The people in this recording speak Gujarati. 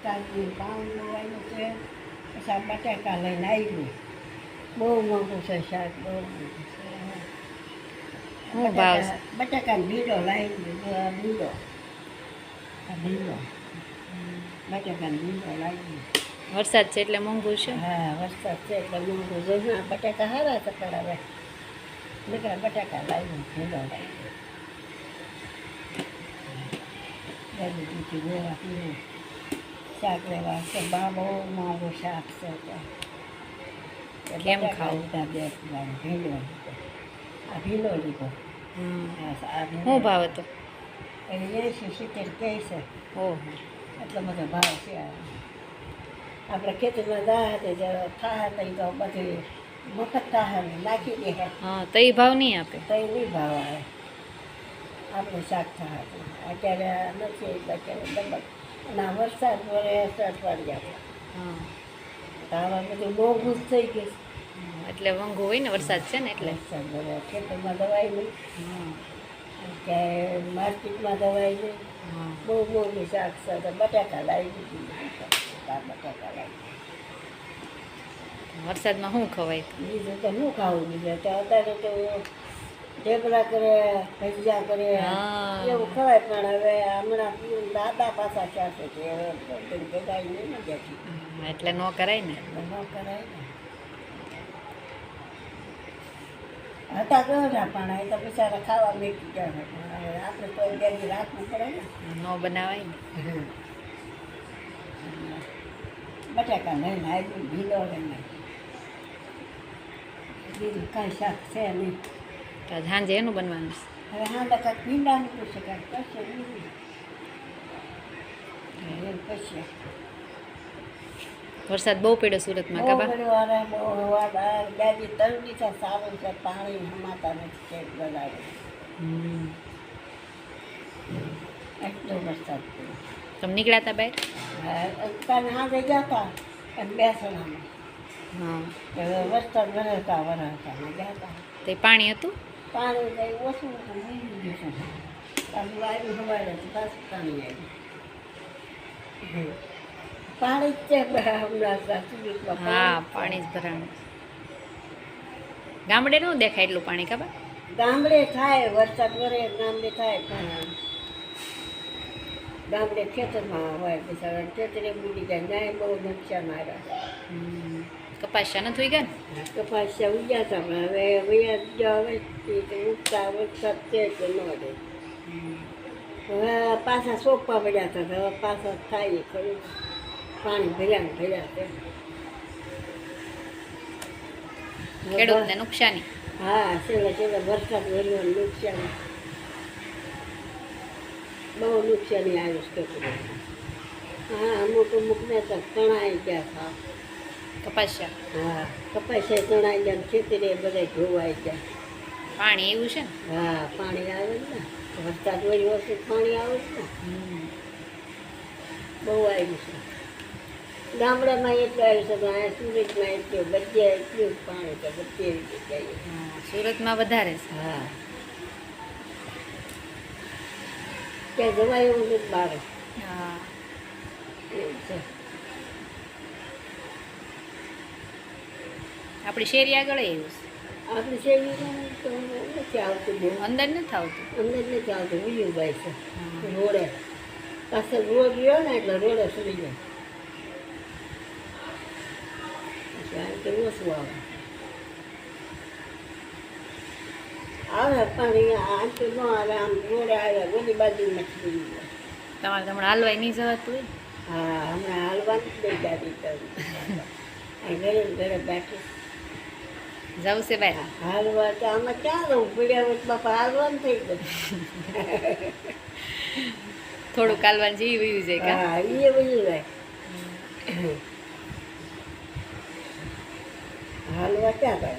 શાકનું પાઉં લેવાનું છે, પછી આ બટાકા લઈને આવી. બહુ મોંઘું છે શાક, બહુ મોંઘું છે. શું ભાવ છે? બટાકાનો ભીંડો લાવી, ભીંડો ભીંડો બટાકાનો ભીંડો લાવી. વરસાદ છે એટલે મોંઘું છે. હા, વરસાદ છે એટલે મોંઘું છે. હા, બટાકા સારા છે પણ હવે નીકળા બટાકા લાવી, ભીંડો લાવી. બીજું લેવા પીવું શાક લેવા છે. બહુ મોંઘું શાક છે. કેમ ખાવું? બે ભીંડો આ ભીંડો લીધો. આ શું ભાવ હતો? એની 80-70 કહે છે. ઓહો, એટલો બધો ભાવ છે. આપણે ખેતીમાં જાય તો થાય તો બધું મફત થાય નાખી દે. હા, તો એ ભાવ નહીં આપે. તો એ નહીં ભાવ આવે. આપણે શાક થાય અત્યારે નથી, અત્યારે ડબલ. અને આ વરસાદ વરે અસર પડી જાય. હા, તો આવા બધું મોંઘું જ થઈ ગયું. એટલે મોંઘું હોય ને, વરસાદ છે ને એટલે. વરસાદ વરે ખેતરમાં દવાઈ નહીં, હા, ક્યાંય માર્કેટમાં દવાઈ નહીં. હા. બહુ મોંઘું શાક છે. તો બટાકા લાવી દીધી. બટાકા લાવી. વરસાદમાં શું ખવાય? બીજું તો શું ખાવું? બીજું તો અત્યારે તો ઢેબરા કરે, ભજીયા કરે, હા. એવું ખવાય. પણ હવે હમણાં દાદા પાછા ચાલશે કે હવે ભેગાઈ નહીં ને બેઠી એટલે ન કરાય ને. ન કરાય ને. હતા ગયોના પણ એ તો બિચારા ખાવા મેકી ગયા છે. પણ હવે આપણે તો બે રાખવું પડે ને. ન બનાવાય ને. બટાકા લઈને આવી, ભીંડો લઈને. બીજું કાંઈ શાક છે નહીં. તો સાંજે એનું બનવાનું છે. હવે હા કાંઈક ભીંડાનું પૂછે, કાંઈક કરશે બીજું એમ પછી. વરસાદ બહુ પડ્યો સુરતમાં કાબા. બહુ બે 3 દિવસ સારું છે. પાણી હમાતા નથી ચેક બનાવે. એટલો વરસાદ પડ્યો. તમે નીકળ્યા હતા બહાર? કાલે હાથે ગયા હતા અને બેસણામાં હા, વરસાદ વરસતા ગયા હતા. તે પાણી હતું? પાણી કંઈ ઓછું હતું, મીઠું ગયું. પાછું આવ્યું સવારે પાછું પાણી આવ્યું. પાણી જ છે હમણાં સુરતમાં. હા, પાણી જ ભરાણું. ગામડે ન દેખાય એટલું પાણી કાબા. ગામડે થાય વરસાદ વરે, ગામડે થાય પણ ગામડે ખેતરમાં હોય બિચારા ખેતરે બુડી જાય. ન્યાય બહુ નુકસાન આવ્યા. કપાસિયા નથી ગયા ને? કપાસિયા ઉગ્યા હતા પણ હવે વૈયા હવે ઉગતા વરસાદ છે કે ન દે. હવે પાછા સોંપવા પડ્યા હતા. હવે પાછા થાય ખરું. પાણી ભર્યા છે. ખેડૂતને નુકસાની. હા, છેલ્લે વરસાદ વર્યું નુકસાન, બહુ નુકસાની આવ્યું છે ખેતરમાં. હા, અમુક ને તો તણાઈ ગયા હતા. કપાસિયા. હા, કપાસિયા તણાઈ ગયા, ખેતરે બધા ધોવાઈ ગયા. પાણી એવું છે ને? હા, પાણી આવે ને. વરસાદ વળી વખતે પાણી આવે છે ને. બહુ આવ્યું છે. ગામડામાં એટલું આવ્યું છે પણ અહીંયા સુરતમાં એટલું, બધે એટલું જ પાણી છે. બધી રીતે જઈએ. સુરતમાં વધારે છે. હા, ત્યાં જવાય એવું નથી બહાર. હા, એવું છે. આપણી શેરી આગળ એવું છે. આપણી શેરીમાં તો નથી આવતું બહુ. અંદર નથી આવતું. અંદર નથી આવતું. વિયુભાઈ છે રોડે. પાછળ રોડ રહ્યો ને એટલે રોડે ચડી જાય. એટલે ઓછું આવે પણ આમ તો ન આવે. આમ રોડે આવે બધી બાજુ નથી. તમારે હમણાં હાલવાય નહીં જવાતું હોય? હા, હમણાં હાલવાનું જ નહીં ગાડી કરી. ઘરે ઘરે બેઠી જવું છે બહાર? હાલવા તો આમાં ક્યાં રહું પડ્યા હોય બાપા, હાલવાનું થઈ ગયું. થોડુંક હાલવાનું જેવી વયું જાય કા? હા, એ બધું જાય. હાલવા ક્યાં કરે.